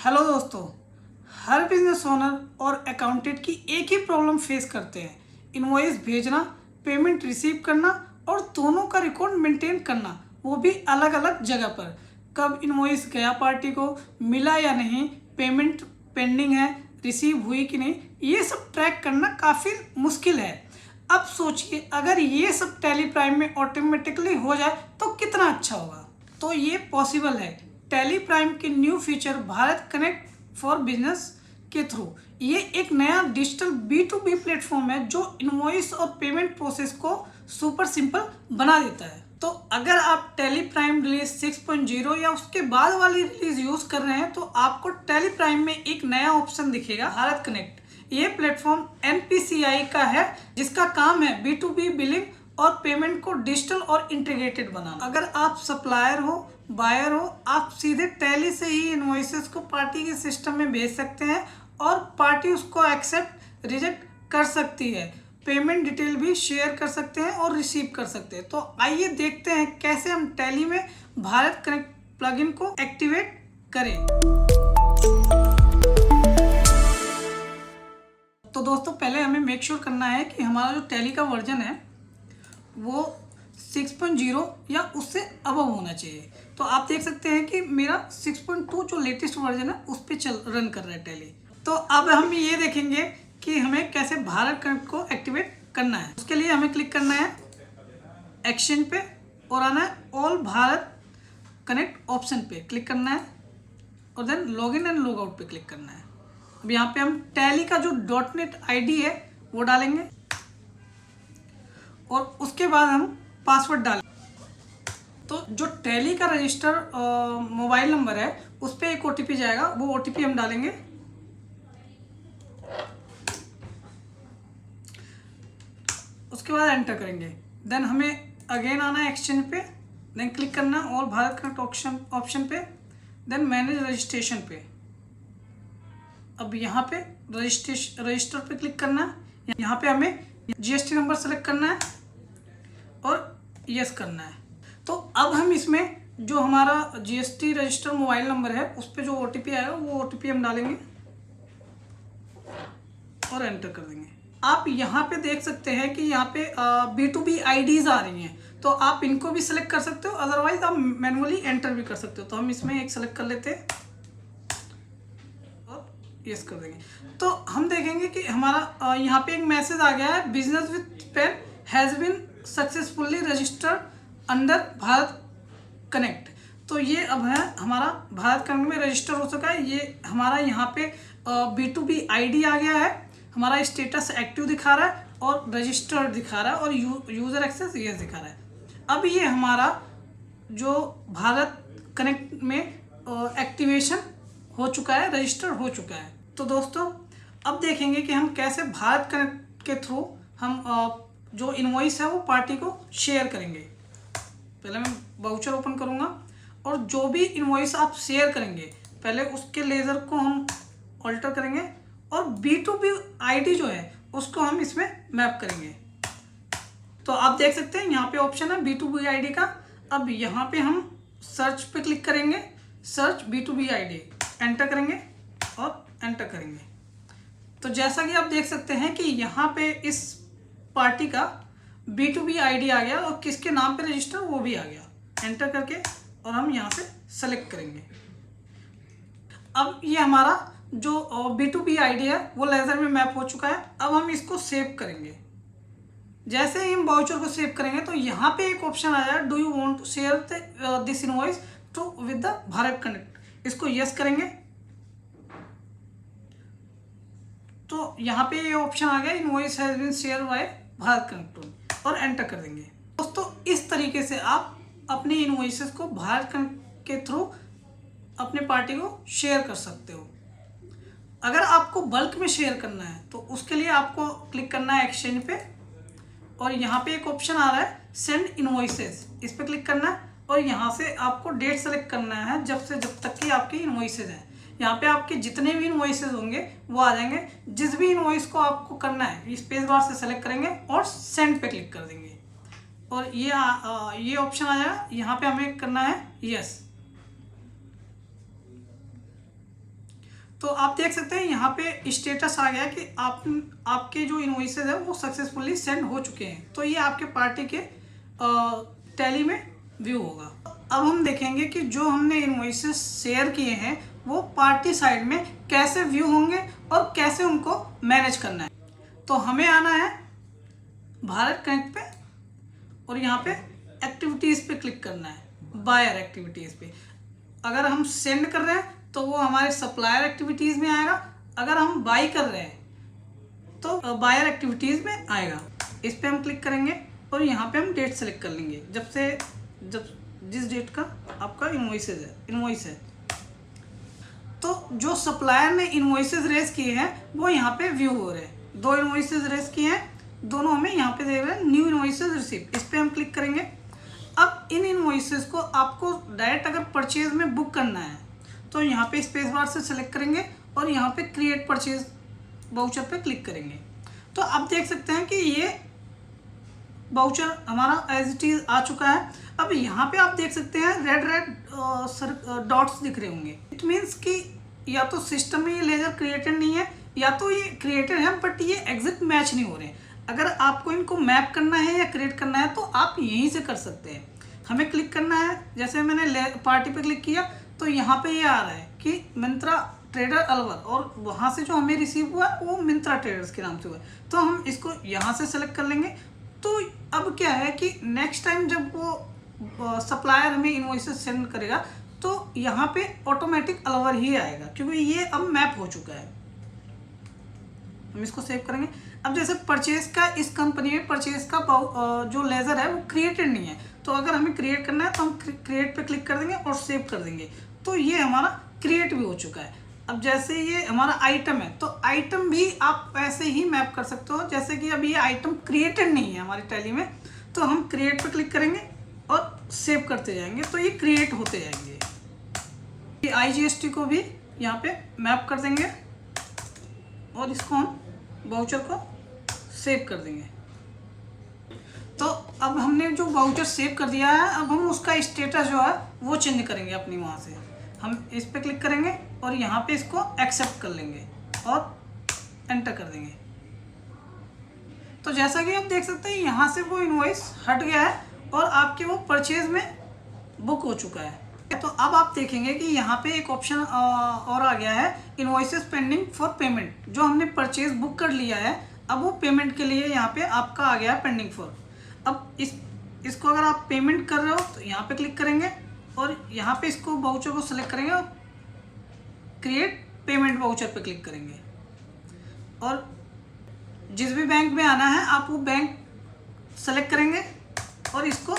Hello दोस्तों। हर business owner और accountant की एक ही प्रॉब्लम फेस करते हैं, इनवॉइस भेजना, पेमेंट रिसीव करना और दोनों का रिकॉर्ड मेंटेन करना, वो भी अलग अलग जगह पर। कब इनवॉइस गया पार्टी को, मिला या नहीं, पेमेंट पेंडिंग है, रिसीव हुई कि नहीं, ये सब ट्रैक करना काफ़ी मुश्किल है। अब सोचिए अगर ये सब टैली प्राइम में ऑटोमेटिकली हो जाए तो कितना अच्छा होगा। तो ये पॉसिबल है टैली प्राइम के new feature Bharat connect for business के थ्रू। ये एक नया डिजिटल B2B प्लेटफॉर्म है जो इनवॉइस और पेमेंट प्रोसेस को सुपर सिंपल बना देता है। तो अगर आप टैली प्राइम रिलीज 6.0 या उसके बाद वाली रिलीज यूज कर रहे हैं तो आपको टैली प्राइम में एक नया ऑप्शन दिखेगा, भारत कनेक्ट। ये प्लेटफॉर्म NPCI का है जिसका काम है B2B बिलिंग और पेमेंट को डिजिटल और इंटीग्रेटेड बनाना। अगर आप सप्लायर हो, बायर हो, आप सीधे टैली से ही इनवॉइसेस को पार्टी के सिस्टम में भेज सकते हैं और पार्टी उसको एक्सेप्ट रिजेक्ट कर सकती है। पेमेंट डिटेल भी शेयर कर सकते हैं और रिसीव कर सकते हैं। तो आइए देखते हैं कैसे हम टैली में भारत कनेक्ट प्लगइन को एक्टिवेट करें। तो दोस्तों पहले हमें मेक श्योर करना है कि हमारा जो टैली का वर्जन है वो 6.0 या उससे अबव होना चाहिए। तो आप देख सकते हैं कि मेरा 6.2 जो लेटेस्ट वर्जन है उस पर रन कर रहा है टैली। तो अब हम ये देखेंगे कि हमें कैसे भारत कनेक्ट को एक्टिवेट करना है। उसके लिए हमें क्लिक करना है एक्शन पे और आना है ऑल भारत कनेक्ट ऑप्शन पे क्लिक करना है और then login and log out पे क्लिक करना है। अब यहाँ पे हम टैली का जो .NET ID है वो डालेंगे और उसके बाद हम पासवर्ड डालेंगे। तो जो टैली का रजिस्टर मोबाइल नंबर है उस पर एक OTP जाएगा, वो OTP हम डालेंगे। उसके बाद एंटर करेंगे। देन हमें अगेन आना है एक्सचेंज पे, देन क्लिक करना और भारत कनेक्ट ऑप्शन पे, देन मैनेज रजिस्ट्रेशन पे। अब यहाँ पे रजिस्टर पे क्लिक करना है। यहाँ पे हमें GST नंबर सेलेक्ट करना है और यस करना है। तो अब हम इसमें जो हमारा GST रजिस्टर मोबाइल नंबर है उस पर जो OTP आएगा वो OTP हम डालेंगे और एंटर कर देंगे। आप यहाँ पे देख सकते हैं कि यहाँ पे B2B IDs आ रही हैं, तो आप इनको भी सिलेक्ट कर सकते हो, अदरवाइज आप मैनुअली एंटर भी कर सकते हो। तो हम इसमें एक सेलेक्ट कर लेते हैं और यस कर देंगे। तो हम देखेंगे कि हमारा यहाँ पे एक मैसेज आ गया है, business with pen has been successfully registered under Bharat connect. तो ये अब है हमारा भारत कनेक्ट में रजिस्टर हो चुका है। ये हमारा यहाँ पे B2B ID आ गया है, हमारा स्टेटस एक्टिव दिखा रहा है और रजिस्टर्ड दिखा रहा है और यूज़र एक्सेस ये दिखा रहा है। अब ये हमारा जो भारत कनेक्ट में एक्टिवेशन हो चुका है, रजिस्टर हो चुका है। तो दोस्तों अब देखेंगे कि हम कैसे भारत कनेक्ट के थ्रू हम जो इनवॉइस है वो पार्टी को शेयर करेंगे। पहले मैं वाउचर ओपन करूँगा और जो भी इनवॉइस आप शेयर करेंगे पहले उसके लेज़र को हम ऑल्टर करेंगे और B2B ID जो है उसको हम इसमें मैप करेंगे। तो आप देख सकते हैं यहाँ पे ऑप्शन है B2B ID का। अब यहाँ पे हम सर्च पे क्लिक करेंगे, सर्च B2B ID, एंटर करेंगे और एंटर करेंगे। तो जैसा कि आप देख सकते हैं कि यहाँ पे इस पार्टी का B2B ID आ गया और किसके नाम पे रजिस्टर वो भी आ गया। एंटर करके और हम यहाँ से सेलेक्ट करेंगे। अब ये हमारा जो B2B ID है वो लेज़र में मैप हो चुका है। अब हम इसको सेव करेंगे। जैसे ही हम वाउचर को सेव करेंगे तो यहाँ पे एक ऑप्शन आ जाएगा, do you want to share this invoice to with the Bharat connect. इसको यस करेंगे तो यहाँ पे ये ऑप्शन आ गया, invoice has been share by Bharat connect और एंटर कर देंगे। दोस्तों इस तरीके से आप अपनी इनवॉइसेस को भारत कनेक्ट के थ्रू अपने पार्टी को शेयर कर सकते हो। अगर आपको बल्क में शेयर करना है तो उसके लिए आपको क्लिक करना है एक्सचेंज पे और यहाँ पे एक ऑप्शन आ रहा है सेंड इनवॉइसेस, इस पर क्लिक करना है और यहाँ से आपको डेट सेलेक्ट करना है जब तक की आपकी इनवॉइसेस हैं। यहाँ पे आपके जितने भी इनवॉइसेस होंगे वो आ जाएंगे। जिस भी इनवॉइस को आपको करना है स्पेस बार से सेलेक्ट करेंगे और सेंड पे क्लिक कर देंगे और ये ऑप्शन आ जाएगा। यहाँ पे हमें करना है यस। तो आप देख सकते हैं यहाँ पे स्टेटस आ गया कि आपके जो इनवॉइसेज है वो सक्सेसफुली सेंड हो चुके हैं। तो ये आपके पार्टी के टैली में व्यू होगा। अब हम देखेंगे कि जो हमने इनवॉइसेस शेयर किए हैं वो पार्टी साइड में कैसे व्यू होंगे और कैसे उनको मैनेज करना है। तो हमें आना है भारत कनेक्ट पे और यहाँ पे एक्टिविटीज़ पे क्लिक करना है, बायर एक्टिविटीज़ पे। अगर हम सेंड कर रहे हैं तो वो हमारे सप्लायर एक्टिविटीज़ में आएगा, अगर हम बाई कर रहे हैं तो बायर एक्टिविटीज़ में आएगा। इस पे हम क्लिक करेंगे और यहाँ पे हम डेट सेलेक्ट कर लेंगे जब जिस डेट का आपका इनवॉइस है। तो जो सप्लायर ने इनवॉइसेस रेज किए हैं वो यहाँ पे व्यू हो रहे हैं। 2 इनवॉइसेस रेज किए हैं, दोनों हमें यहाँ पे दे रहे हैं न्यू इनवॉइसेस रिसीव। इस पे हम क्लिक करेंगे। अब इन इनवॉइसेस को आपको डायरेक्ट अगर परचेज में बुक करना है तो यहाँ पे स्पेस बार से सेलेक्ट करेंगे और यहाँ पे क्रिएट परचेज वाउचर पे क्लिक करेंगे। तो आप देख सकते हैं कि ये वाउचर हमारा एज इट इज आ चुका है। अब यहाँ पे आप देख सकते हैं रेड डॉट्स दिख रहे होंगे। इट मीन्स कि या तो सिस्टम में ये लेजर क्रिएटेड नहीं है या तो ये क्रिएटेड है बट ये एग्जैक्ट मैच नहीं हो रहे। अगर आपको इनको मैप करना है या क्रिएट करना है तो आप यहीं से कर सकते हैं। हमें क्लिक करना है, जैसे मैंने पार्टी पे क्लिक किया तो यहाँ पे ये आ रहा है कि मिंत्रा ट्रेडर अलवर, और वहाँ से जो हमें रिसीव हुआ वो मिंत्रा ट्रेडर्स के नाम से हुआ। तो हम इसको यहाँ से सेलेक्ट कर लेंगे। तो अब क्या है कि नेक्स्ट टाइम जब वो सप्लायर हमें इनवॉइसेस सेंड करेगा तो यहाँ पे ऑटोमेटिक अलवर ही आएगा क्योंकि ये अब मैप हो चुका है। हम इसको सेव करेंगे। अब जैसे परचेज का इस कंपनी में परचेज का जो लेजर है वो क्रिएटेड नहीं है, तो अगर हमें क्रिएट करना है तो हम क्रिएट पे क्लिक कर देंगे और सेव कर देंगे। तो ये हमारा क्रिएट भी हो चुका है। अब जैसे ये हमारा आइटम है तो आइटम भी आप ऐसे ही मैप कर सकते हो। जैसे कि अब ये आइटम क्रिएटेड नहीं है हमारी टैली में, तो हम क्रिएट पे क्लिक करेंगे और सेव करते जाएंगे तो ये क्रिएट होते जाएंगे। ये IGST को भी यहाँ पे मैप कर देंगे और इसको हम वाउचर को सेव कर देंगे। तो अब हमने जो वाउचर सेव कर दिया है, अब हम उसका स्टेटस जो है वो चेंज करेंगे अपनी वहाँ से। हम इस पे क्लिक करेंगे और यहाँ पे इसको एक्सेप्ट कर लेंगे और एंटर कर देंगे। तो जैसा कि आप देख सकते हैं यहाँ से वो इनवॉइस हट गया है और आपके वो परचेज में बुक हो चुका है। तो अब आप देखेंगे कि यहाँ पे एक ऑप्शन और आ गया है, इनवॉइसेस पेंडिंग फॉर पेमेंट। जो हमने परचेज बुक कर लिया है अब वो पेमेंट के लिए यहाँ पे आपका आ गया है पेंडिंग फॉर। अब इसको अगर आप पेमेंट कर रहे हो तो यहाँ पे क्लिक करेंगे और यहाँ पे इसको वाउचर को सेलेक्ट करेंगे और क्रिएट पेमेंट वाउचर पे क्लिक करेंगे और जिस भी बैंक में आना है आप वो बैंक सेलेक्ट करेंगे और इसको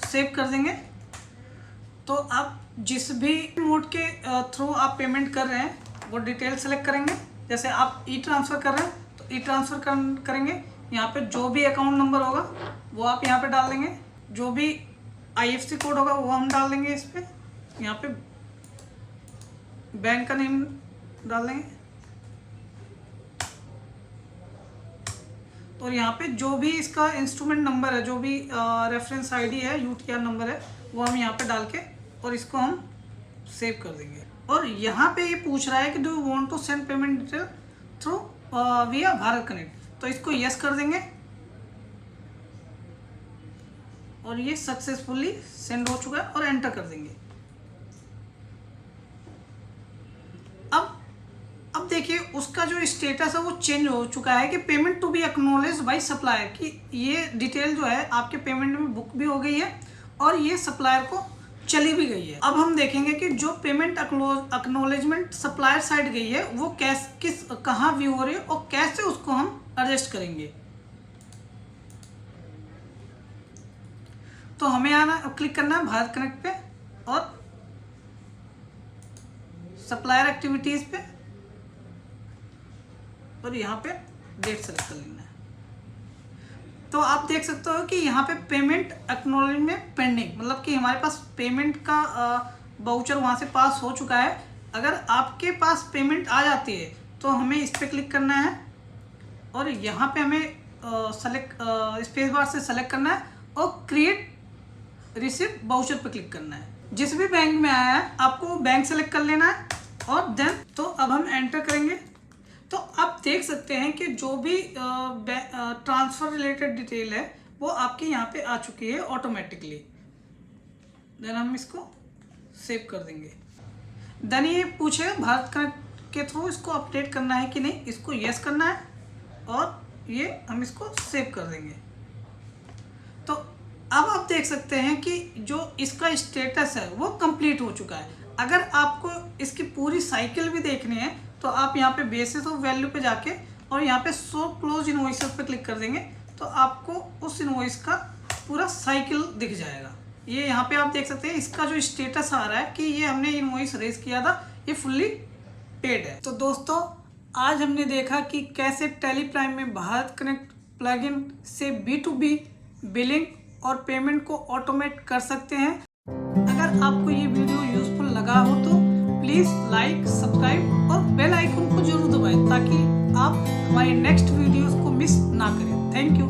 सेव कर देंगे। तो आप जिस भी मोड के थ्रू आप पेमेंट कर रहे हैं वो डिटेल सेलेक्ट करेंगे। जैसे आप ट्रांसफ़र कर रहे हैं तो ट्रांसफ़र करेंगे। यहाँ पे जो भी अकाउंट नंबर होगा वो आप यहाँ पे डाल देंगे, जो भी IFSC कोड होगा वो हम डाल देंगे इस पे। यहाँ पे बैंक का नेम डाल देंगे और यहाँ पे जो भी इसका इंस्ट्रूमेंट नंबर है, जो भी रेफरेंस ID है, UTR नंबर है, वो हम यहाँ पे डाल के और इसको हम सेव कर देंगे। और यहाँ पे ये पूछ रहा है कि do you want to send payment detail through via Bharat connect, तो इसको यस कर देंगे और ये सक्सेसफुली सेंड हो चुका है और एंटर कर देंगे। अब देखिए उसका जो स्टेटस है वो चेंज हो चुका है कि payment to be acknowledged by supplier, कि ये डिटेल जो है आपके पेमेंट में बुक भी हो गई है और ये सप्लायर को चली भी गई है। अब हम देखेंगे कि जो पेमेंट एक्नॉलेजमेंट सप्लायर साइड गई है वो कहाँ व्यू हो रही है और कैसे उसको हम एडजस्ट करेंगे। तो हमें क्लिक करना है भारत कनेक्ट पे और सप्लायर एक्टिविटीज पे और यहाँ पे डेट सेलेक्ट कर लेना है। तो आप देख सकते हो कि यहाँ पे पेमेंट एक्नॉलेजमेंट पेंडिंग, मतलब कि हमारे पास पेमेंट का वाउचर वहाँ से पास हो चुका है। अगर आपके पास पेमेंट आ जाती है तो हमें इस पर क्लिक करना है और यहाँ पे हमें स्पेस बार से सेलेक्ट करना है और क्रिएट रिसीव वाउचर पे क्लिक करना है। जिस भी बैंक में आया है आपको बैंक सेलेक्ट कर लेना है और देन तो अब हम एंटर करेंगे तो आप देख सकते हैं कि जो भी ट्रांसफ़र रिलेटेड डिटेल है वो आपके यहाँ पे आ चुकी है ऑटोमेटिकली। देन हम इसको सेव कर देंगे। देन ये पूछेगा भारत कनेक्ट के थ्रू इसको अपडेट करना है कि नहीं, इसको यस करना है और ये हम इसको सेव कर देंगे। तो अब आप देख सकते हैं कि जो इसका स्टेटस है वो कंप्लीट हो चुका है। अगर आपको इसकी पूरी साइकिल भी देखनी है तो आप यहाँ पे बेसिस ऑफ वैल्यू पे जाके और यहाँ पे शो क्लोज इनवॉइसेस पे क्लिक कर देंगे तो आपको उस इनवॉइस का पूरा साइकिल दिख जाएगा। ये यहाँ पे आप देख सकते हैं इसका जो स्टेटस आ रहा है कि ये हमने इनवॉइस रेज किया था, ये फुल्ली पेड है। तो दोस्तों आज हमने देखा कि कैसे टैली प्राइम में भारत कनेक्ट प्लगइन से B2B बिलिंग और पेमेंट को ऑटोमेट कर सकते हैं। अगर आपको ये वीडियो यूजफुल लगा हो तो प्लीज़ लाइक, सब्सक्राइब और बेल आइकन को जरूर दबाएं ताकि आप हमारी नेक्स्ट वीडियोस को मिस ना करें। Thank you.